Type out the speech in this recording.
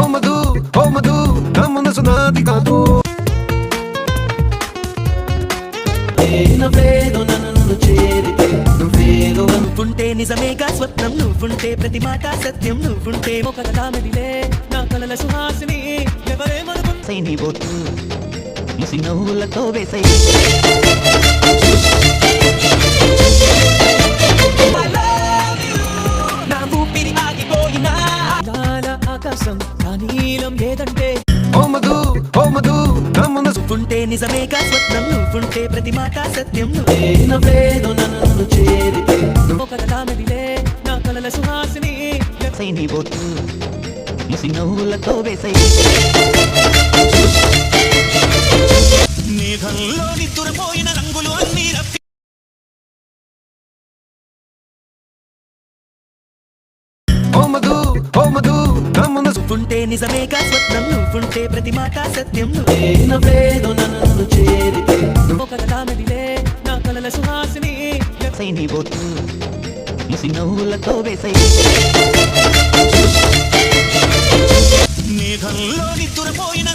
ఓ మధు నా మనసు నాది కాదు నవ్వేదో నన్ను చేరితే నువ్వేదో అనుకుంటే నిజమేగా స్వప్నం నువ్వుంటే ప్రతి మాట సత్యం నువ్వుంటే ఒక కామెడిలే నా కలల సుహాసిని ఎవరేమనుకుంటే నీ బొట్టు ముసి నవ్వులతో వేసై నా ఊపిరి ఆగిపోయినా ఆకాశం నా నీలం ఏదంటే ఓ మధు నా మనసు ఉంటే నిజమేగా స్వప్నం నువ్వుంటే ప్రతి మాట సత్యం నవ్వేదో నన్ను చేరితే ఒక కామెడిలే నా కలల సుహాసిని నీ బొట్టు ముసి నవ్వులతో వేసై మేఘంలో నిద్రపోయిన రంగులు అన్నీ ఓ మధు నా మనసు ఉంటే నిజమేగా స్వప్నం నువ్వుంటే ప్రతి మాట సత్యం నవ్వేదో నన్ను చేరితే ఒక కామెడిలే నా కలల సుహాసిని నీ బొట్టు ముసి నవ్వులతో వేసై మేఘంలో నిద్రపోయిన